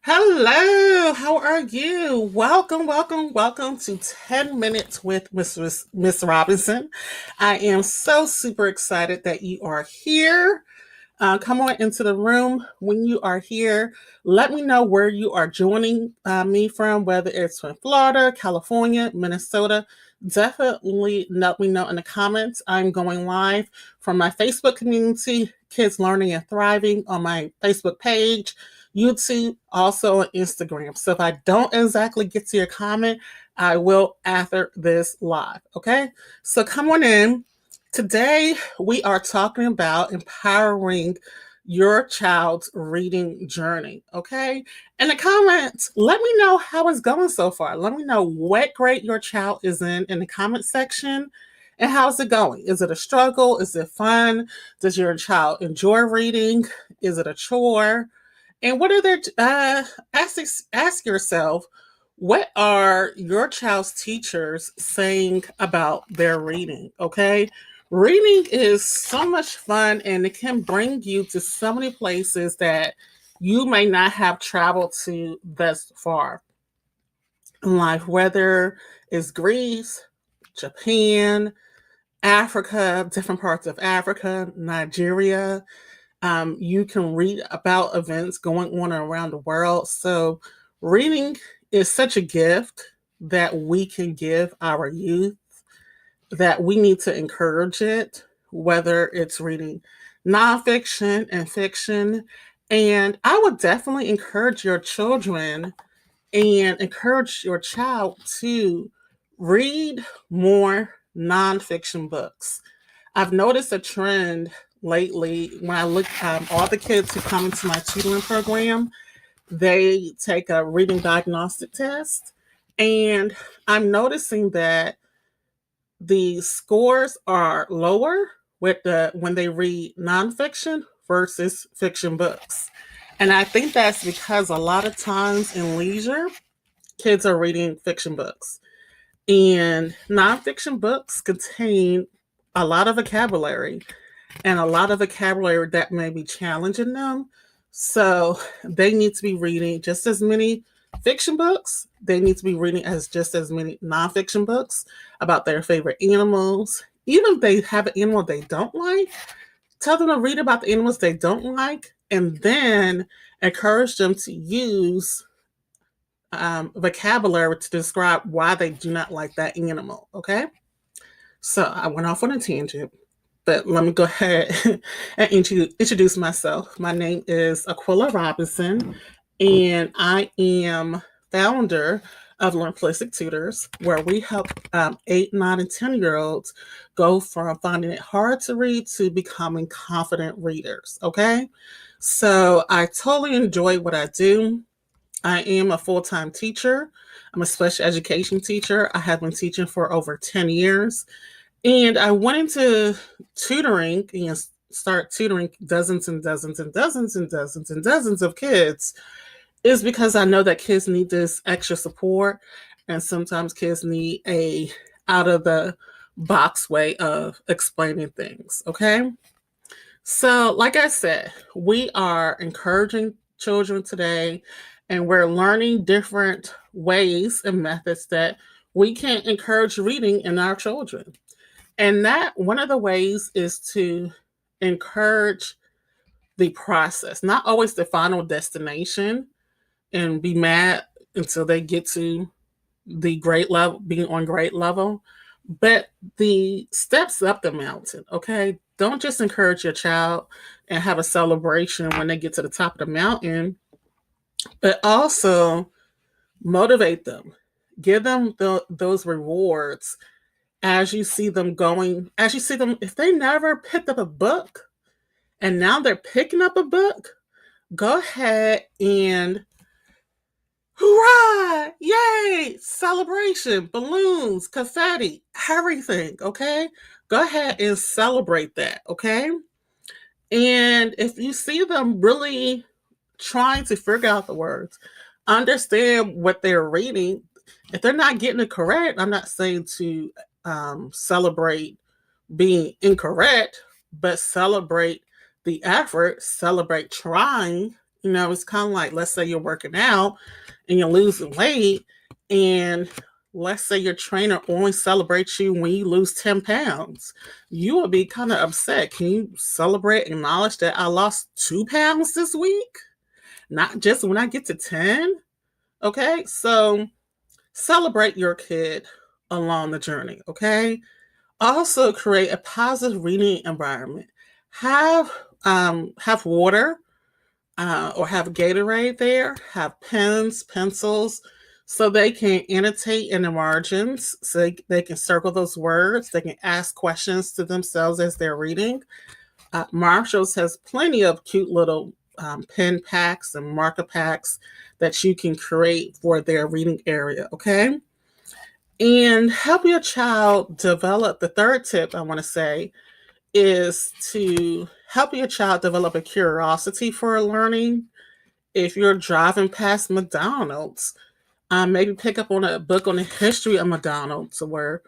Hello, how are you? Welcome to 10 Minutes with Miss Robinson. I am so super excited that you are here. Come on into the room when you are here. Let me know where you are joining me from, whether it's from Florida, California, Minnesota. Definitely let me know in the comments. I'm going live from my Facebook community, Kids Learning and Thriving, on my Facebook page, YouTube, also on Instagram. So if I don't exactly get to your comment, I will after this live. Okay. So come on in. Today, we are talking about empowering your child's reading journey. Okay. In the comments, let me know how it's going so far. Let me know what grade your child is in the comment section. And how's it going? Is it a struggle? Is it fun? Does your child enjoy reading? Is it a chore? And what are their ask yourself, what are your child's teachers saying about their reading? Okay. Reading is so much fun and it can bring you to so many places that you may not have traveled to thus far in life, whether it's Greece, Japan, Africa, different parts of Africa, Nigeria. You can read about events going on around the world. So, reading is such a gift that we can give our youth, that we need to encourage it, whether it's reading nonfiction and fiction. And I would definitely encourage your children and encourage your child to read more nonfiction books. I've noticed a trend lately when I look all the kids who come into my tutoring program, they take a reading diagnostic test, and I'm noticing that the scores are lower with the when they read nonfiction versus fiction books. And I think that's because a lot of times in leisure, kids are reading fiction books. And nonfiction books contain a lot of vocabulary and a lot of vocabulary that may be challenging them. So they need to be reading just as many fiction books. They need to be reading as just as many nonfiction books about their favorite animals. Even if they have an animal they don't like, tell them to read about the animals they don't like, and then encourage them to use vocabulary to describe why they do not like that animal. Okay. So I went off on a tangent, but let me go ahead and introduce myself. My name is Aquila Robinson, and I am founder of Learn Plastic Tutors, where we help 8, 9, and 10-year-olds go from finding it hard to read to becoming confident readers. Okay. So I totally enjoy what I do. I am a full time teacher. I'm a special education teacher. I have been teaching for over 10 years. And I went into tutoring and start tutoring dozens and dozens and dozens and dozens and dozens of kids is because I know that kids need this extra support. And sometimes kids need a out of the box way of explaining things. Okay. So, like I said, we are encouraging children today, and we're learning different ways and methods that we can encourage reading in our children. And that one of the ways is to encourage the process, not always the final destination, and be mad until they get to the grade level, being on grade level, but the steps up the mountain. Okay. Don't just encourage your child and have a celebration when they get to the top of the mountain, but also motivate them, give them those rewards as you see them going, as you see them, if they never picked up a book and now they're picking up a book, go ahead and hoorah, yay, celebration, balloons, confetti, everything, okay? Go ahead and celebrate that, okay? And if you see them really trying to figure out the words, understand what they're reading, if they're not getting it correct, I'm not saying to celebrate being incorrect, but celebrate the effort, celebrate trying, It's kind of like, let's say you're working out and you're losing weight, and let's say your trainer only celebrates you when you lose 10 pounds. You will be kind of upset. Can you celebrate, acknowledge that I lost 2 pounds this week? Not just when I get to 10. Okay. So celebrate your kid along the journey. Okay. Also create a positive reading environment. Have have water, or have Gatorade there, have pens, pencils, so they can annotate in the margins, so they can circle those words. They can ask questions to themselves as they're reading. Marshall's has plenty of cute little pen packs and marker packs that you can create for their reading area, okay? And help your child develop. The third tip I want to say is to help your child develop a curiosity for learning. If you're driving past McDonald's, maybe pick up on a book on the history of McDonald's, or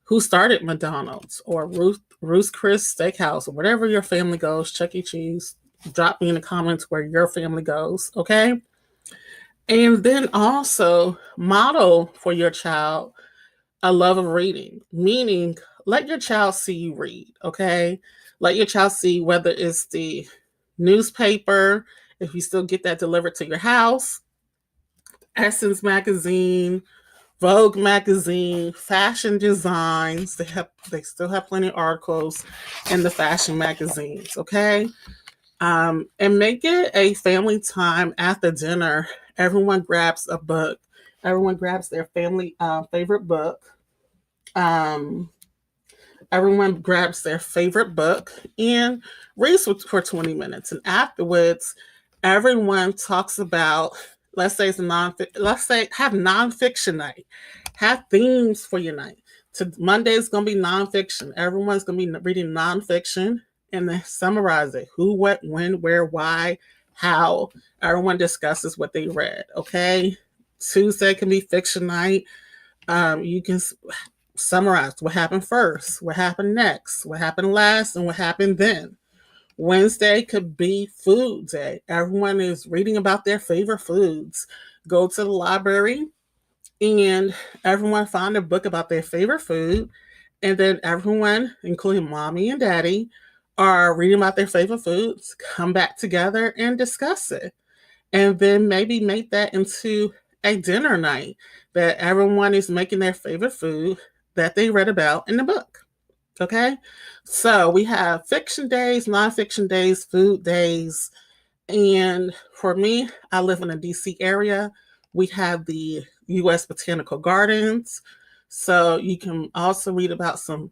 who started McDonald's, or Ruth's Chris Steakhouse, or whatever your family goes, Chuck E. Cheese. Drop me in the comments where your family goes, okay? And then also model for your child a love of reading, meaning let your child see you read, okay? Let your child see whether it's the newspaper, if you still get that delivered to your house, Essence magazine, Vogue magazine, fashion designs. They still have plenty of articles in the fashion magazines, okay? And make it a family time after dinner. Everyone grabs a book. Everyone grabs their family favorite book. Um, Everyone grabs their favorite book and reads for 20 minutes. And afterwards, everyone talks about, let's say let's say have nonfiction night. Have themes for your night. Monday is going to be nonfiction. Everyone's going to be reading nonfiction and then summarize it. Who, what, when, where, why, how. Everyone discusses what they read. Okay. Tuesday can be fiction night. You can summarize what happened first, what happened next, what happened last, and what happened then. Wednesday could be food day. Everyone is reading about their favorite foods. Go to the library and everyone find a book about their favorite food. And then everyone, including mommy and daddy, are reading about their favorite foods, come back together and discuss it. And then maybe make that into a dinner night that everyone is making their favorite food that they read about in the book. Okay. So we have fiction days, nonfiction days, food days. And for me, I live in the DC area. We have the US Botanical Gardens. So you can also read about some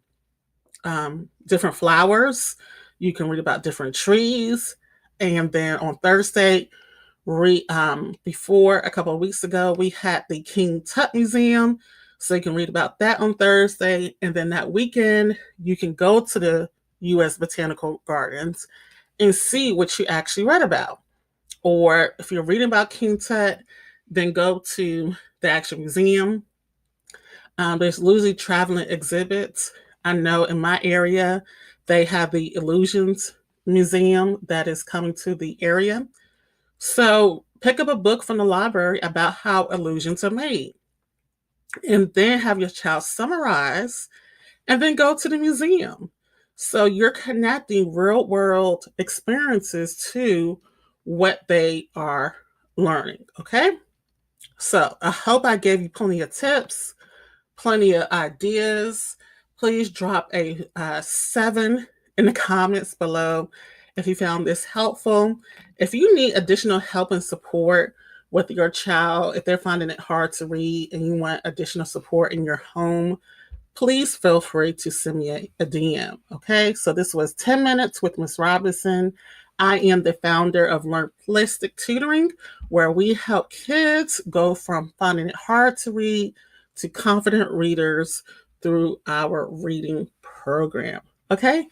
different flowers. You can read about different trees. And then on Thursday, before a couple of weeks ago, we had the King Tut Museum. So you can read about that on Thursday. And then that weekend, you can go to the US Botanical Gardens and see what you actually read about. Or if you're reading about King Tut, then go to the actual museum. There's usually traveling exhibits. I know in my area, they have the Illusions Museum that is coming to the area. So pick up a book from the library about how illusions are made, and then have your child summarize, and then go to the museum. So you're connecting real world experiences to what they are learning. Okay. So I hope I gave you plenty of tips, plenty of ideas. Please drop a 7 in the comments below if you found this helpful. If you need additional help and support with your child, if they're finding it hard to read and you want additional support in your home, please feel free to send me a DM. Okay, so this was 10 Minutes with Ms. Robinson. I am the founder of Learn Holistic Tutoring, where we help kids go from finding it hard to read to confident readers through our reading program. Okay,